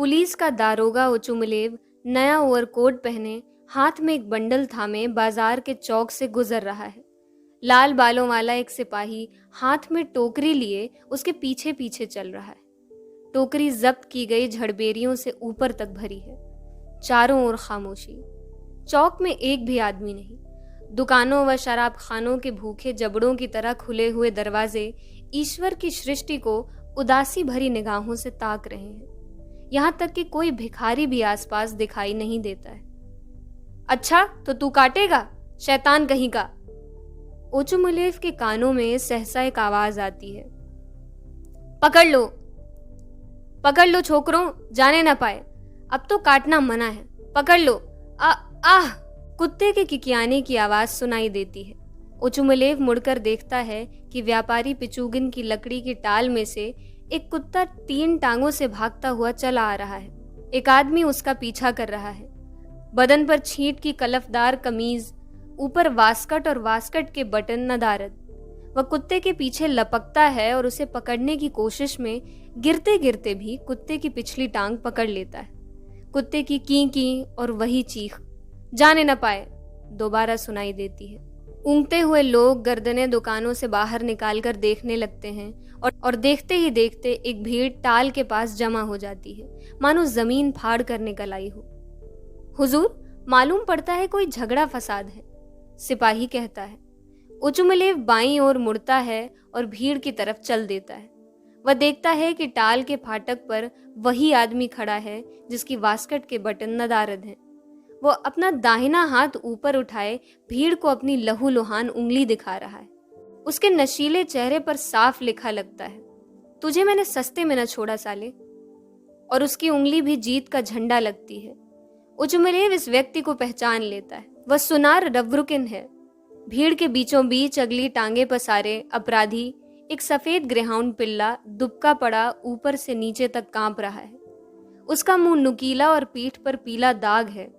Police का दारोगा ओचुमलेव नया ओवरकोट पहने, हाथ में एक बंडल थामे बाजार के चौक से गुजर रहा है। लाल बालों वाला एक सिपाही हाथ में टोकरी लिए उसके पीछे पीछे चल रहा है। टोकरी जब्त की गई झड़बेरियों से ऊपर तक भरी है। चारों ओर खामोशी। चौक में एक भी आदमी नहीं। दुकानों व शराब खानों के भूखे जबड़ों की तरह खुले हुए दरवाजे ईश्वर की सृष्टि को उदासी भरी निगाहों से ताक रहे हैं। यहाँ तक कि कोई भिखारी भी आसपास दिखाई नहीं देता है। अच्छा, तो तू काटेगा, शैतान कहीं का। ओचुमलेव के कानों में सहसा एक आवाज आती है। पकड़ लो छोकरों, जाने ना पाए। अब तो काटना मना है, पकड़ लो। आह। कुत्ते के किकियाने की आवाज सुनाई देती है। ओचुमलेव मुड़कर देखता है कि व्यापारी पिचुगिन की लकड़ी की टाल में से एक कुत्ता 3 टांगों से भागता हुआ चला आ रहा है। एक आदमी उसका पीछा कर रहा है। बदन पर छींट की कलफदार कमीज, ऊपर वास्कट और वास्कट के बटन नदारद। वह कुत्ते के पीछे लपकता है और उसे पकड़ने की कोशिश में गिरते गिरते भी कुत्ते की पिछली टांग पकड़ लेता है। कुत्ते की की और वही चीख जाने न पाए दोबारा सुनाई देती है। ऊँगते हुए लोग गर्दनें दुकानों से बाहर निकालकर देखने लगते हैं और देखते ही देखते एक भीड़ टाल के पास जमा हो जाती है, मानो जमीन फाड़ कर निकल आई हो। हुजूर, मालूम पड़ता है कोई झगड़ा फसाद है, सिपाही कहता है। ओचुमलेव बाईं ओर मुड़ता है और भीड़ की तरफ चल देता है। वह देखता है कि टाल के फाटक पर वही आदमी खड़ा है जिसकी वास्कट के बटन नदारद हैं। वो अपना दाहिना हाथ ऊपर उठाए भीड़ को अपनी लहूलुहान उंगली दिखा रहा है। उसके नशीले चेहरे पर साफ लिखा लगता है, तुझे मैंने सस्ते में न छोड़ा साले। और उसकी उंगली भी जीत का झंडा लगती है। ओचुमलेव इस व्यक्ति को पहचान लेता है। वह सुनार रवरुकिन है। भीड़ के बीचों बीच अगली टांगे पसारे अपराधी एक सफेद ग्रेहाउंड पिल्ला दुबका पड़ा ऊपर से नीचे तक कांप रहा है। उसका मुंह नुकीला और पीठ पर पीला दाग है।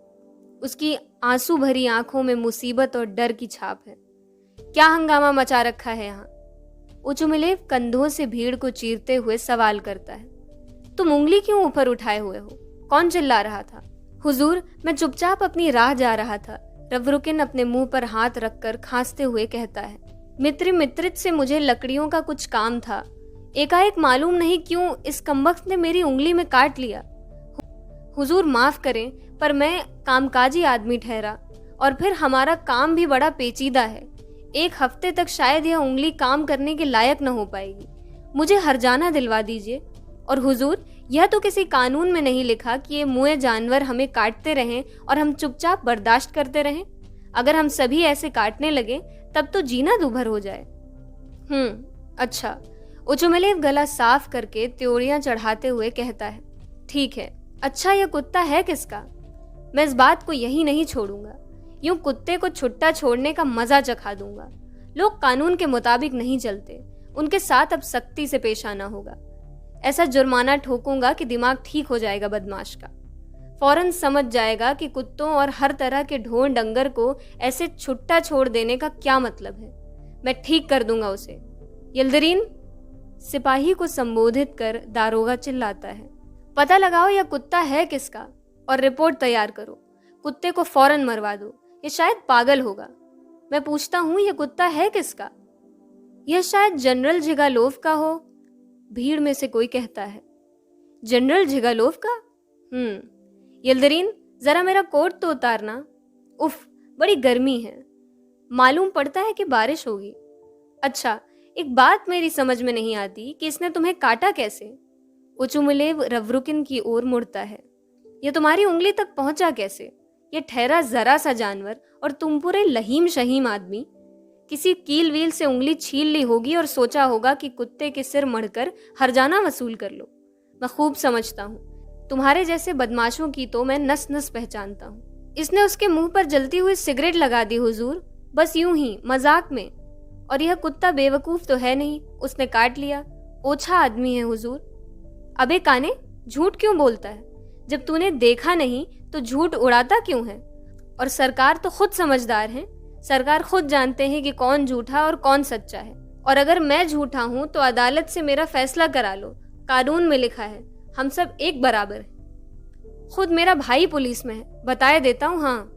उसकी आंसू भरी आंखों में मुसीबत और डर की छाप है। क्या हंगामा मचा रखा है यहाँ? ओचुमलेव कंधों से भीड़ को चीरते हुए सवाल करता है। तुम उंगली क्यों ऊपर उठाए हुए हो? कौन चिल्ला रहा था? हुजूर, मैं चुपचाप अपनी राह जा रहा था, रवरुकिन अपने मुंह पर हाथ रखकर खांसते हुए कहता है। मित्रित से मुझे लकड़ियों का कुछ काम था। एकाएक मालूम नहीं क्यों इस कमबख्त ने मेरी उंगली में काट लिया। हुजूर माफ करें, पर मैं कामकाजी आदमी ठहरा, और फिर हमारा काम भी बड़ा पेचीदा है। 1 हफ्ते तक शायद यह उंगली काम करने के लायक न हो पाएगी। मुझे हर्जाना दिलवा दीजिए। और हुजूर, यह तो किसी कानून में नहीं लिखा कि ये मुए जानवर हमें काटते रहें और हम चुपचाप बर्दाश्त करते रहें। अगर हम सभी ऐसे काटने लगे तब तो जीना दूभर हो जाए। अच्छा। ओचुमलेव गला साफ करके त्योरियां चढ़ाते हुए कहता है। ठीक है, अच्छा, यह कुत्ता है किसका? मैं इस बात को यही नहीं छोड़ूंगा। यूं कुत्ते को छुट्टा छोड़ने का मजा चखा दूंगा। लोग कानून के मुताबिक नहीं चलते, उनके साथ अब सख्ती से पेश आना होगा। ऐसा जुर्माना ठोकूंगा कि दिमाग ठीक हो जाएगा बदमाश का। फौरन समझ जाएगा कि कुत्तों और हर तरह के ढोर डंगर को ऐसे छुट्टा छोड़ देने का क्या मतलब है। मैं ठीक कर दूंगा उसे। यल्दरीन, सिपाही को संबोधित कर दारोगा चिल्लाता है। पता लगाओ यह कुत्ता है किसका और रिपोर्ट तैयार करो। कुत्ते को फौरन मरवा दो, ये शायद पागल होगा। मैं पूछता हूं, यह कुत्ता है किसका? यह शायद जनरल झिगालोव का हो, भीड़ में से कोई कहता है। जनरल झिगालोव का? यल्दरीन, जरा मेरा कोट तो उतारना। उफ, बड़ी गर्मी है। मालूम पड़ता है कि बारिश होगी। अच्छा, एक बात मेरी समझ में नहीं आती कि इसने तुम्हें काटा कैसे? ओचुमलेव रवरुकिन की ओर मुड़ता है। यह तुम्हारी उंगली तक पहुंचा कैसे? यह ठहरा जरा सा जानवर और तुम पूरे लहीम शहीम आदमी। किसी कील वील से उंगली छील ली होगी और सोचा होगा कि कुत्ते के सिर मढ़कर हर्जाना वसूल कर लो। मैं खूब समझता हूँ, तुम्हारे जैसे बदमाशों की तो मैं नस नस पहचानता हूँ। इसने उसके मुंह पर जलती हुई सिगरेट लगा दी हुजूर, बस यूं ही मजाक में। और यह कुत्ता बेवकूफ तो है नहीं, उसने काट लिया। ओछा आदमी है हुजूर। अबे काने, झूठ क्यों बोलता है? जब तूने देखा नहीं तो झूठ उड़ाता क्यों है? और सरकार तो खुद समझदार है। सरकार खुद जानते हैं कि कौन झूठा और कौन सच्चा है। और अगर मैं झूठा हूं तो अदालत से मेरा फैसला करा लो। कानून में लिखा है, हम सब एक बराबर हैं। खुद मेरा भाई पुलिस में है, बताए देता हूँ। हाँ,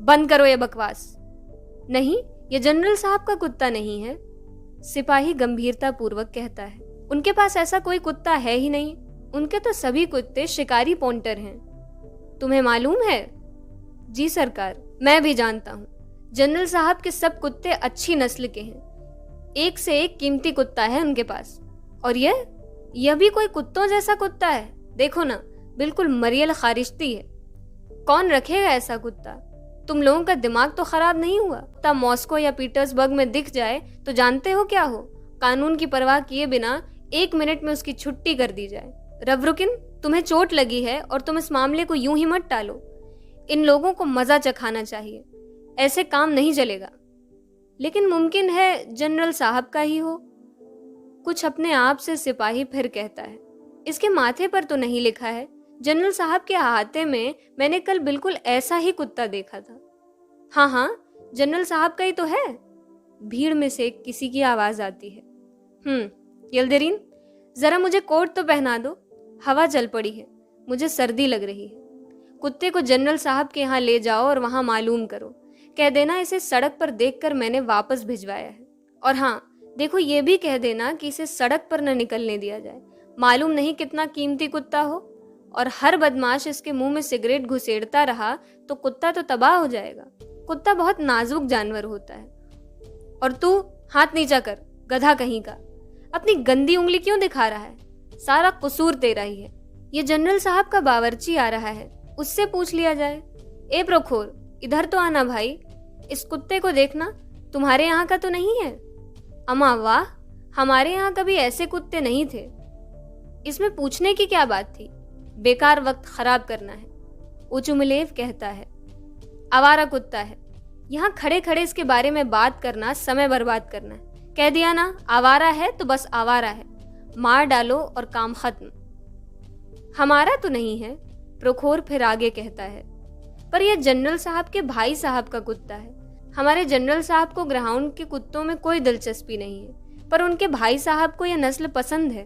बंद करो ये बकवास। नहीं, ये जनरल साहब का कुत्ता नहीं है, सिपाही गंभीरता पूर्वक कहता है। उनके पास ऐसा कोई कुत्ता है ही नहीं, उनके तो सभी कुत्ते शिकारी पॉन्टर हैं। तुम्हें मालूम है? जी सरकार, मैं भी जानता हूँ। जनरल साहब के सब कुत्ते अच्छी नस्ल के हैं, एक से एक कीमती कुत्ता है उनके पास। और यह भी कोई कुत्तों जैसा कुत्ता है, देखो ना, बिल्कुल मरियल खारिश्ती है। कौन रखेगा ऐसा कुत्ता? तुम लोगों का दिमाग तो खराब नहीं हुआ? कुत्ता मॉस्को या पीटर्सबर्ग में दिख जाए तो जानते हो क्या हो? कानून की परवाह किए बिना 1 मिनट में उसकी छुट्टी कर दी जाए। रवरुकिन, तुम्हें चोट लगी है और तुम इस मामले को यूं ही मत टालो। इन लोगों को मजा चखाना चाहिए, ऐसे काम नहीं चलेगा। लेकिन मुमकिन है जनरल साहब का ही हो, कुछ अपने आप से सिपाही फिर कहता है। इसके माथे पर तो नहीं लिखा है। जनरल साहब के अहाते में मैंने कल बिल्कुल ऐसा ही कुत्ता देखा था। हाँ हाँ, जनरल साहब का ही तो है। भीड़ में से किसी की आवाज आती है। यल्देरीन, जरा मुझे कोट तो पहना दो, हवा चल पड़ी है, मुझे सर्दी लग रही है। कुत्ते को जनरल साहब के यहाँ ले जाओ और वहां मालूम करो, कह देना इसे सड़क पर देखकर मैंने वापस भिजवाया है। और हाँ, देखो ये भी कह देना कि इसे सड़क पर न निकलने दिया जाए, मालूम नहीं कितना कीमती कुत्ता हो, और हर बदमाश इसके मुंह में सिगरेट घुसेड़ता रहा तो कुत्ता तो तबाह हो जाएगा। कुत्ता बहुत नाजुक जानवर होता है। और तू हाथ नीचा कर, गधा कहीं का, अपनी गंदी उंगली क्यों दिखा रहा है? सारा कसूर तेरा ही है। ये जनरल साहब का बावर्ची आ रहा है, उससे पूछ लिया जाए। ए प्रोखोर, इधर तो आना भाई, इस कुत्ते को देखना, तुम्हारे यहाँ का तो नहीं है? अम्मा वाह, हमारे यहाँ कभी ऐसे कुत्ते नहीं थे। इसमें पूछने की क्या बात थी? बेकार वक्त खराब करना है, उचुमलेव कहता है। आवारा कुत्ता है, यहाँ खड़े खड़े इसके बारे में बात करना समय बर्बाद करना है। कह दिया ना, आवारा है तो बस आवारा है, मार डालो और काम खत्म। हमारा तो नहीं है, प्रोखोर फिर आगे कहता है, पर यह जनरल साहब के भाई साहब का कुत्ता है। हमारे जनरल साहब को ग्राउंड के कुत्तों में कोई दिलचस्पी नहीं है, पर उनके भाई साहब को यह नस्ल पसंद है।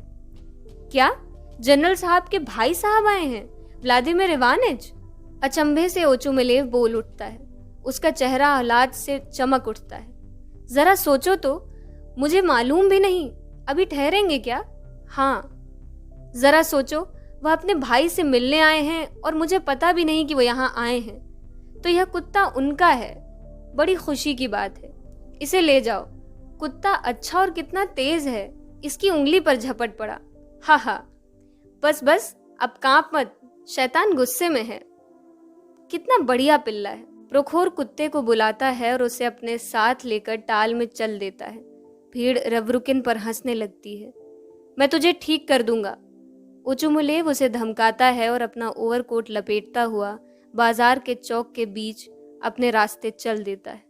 क्या जनरल साहब के भाई साहब आए हैं? Vladimir Ivanich? अचंभे से ओचुमिलेव बोल उठता है, उसका चेहरा हालात से चमक उठता है। जरा सोचो तो, मुझे मालूम भी नहीं, अभी ठहरेंगे क्या? हाँ, जरा सोचो, वह अपने भाई से मिलने आए हैं और मुझे पता भी नहीं कि वो यहाँ आए हैं, तो यह कुत्ता उनका है। बड़ी खुशी की बात है, इसे ले जाओ। कुत्ता अच्छा और कितना तेज है, इसकी उंगली पर झपट पड़ा। हा हा, बस बस, अब कांप मत, शैतान गुस्से में है। कितना बढ़िया पिल्ला है। प्रोखोर कुत्ते को बुलाता है और उसे अपने साथ लेकर टाल में चल देता है। भीड़ रवरुकिन पर हंसने लगती है। मैं तुझे ठीक कर दूंगा, उचुमुलेव उसे धमकाता है और अपना ओवरकोट लपेटता हुआ बाजार के चौक के बीच अपने रास्ते चल देता है।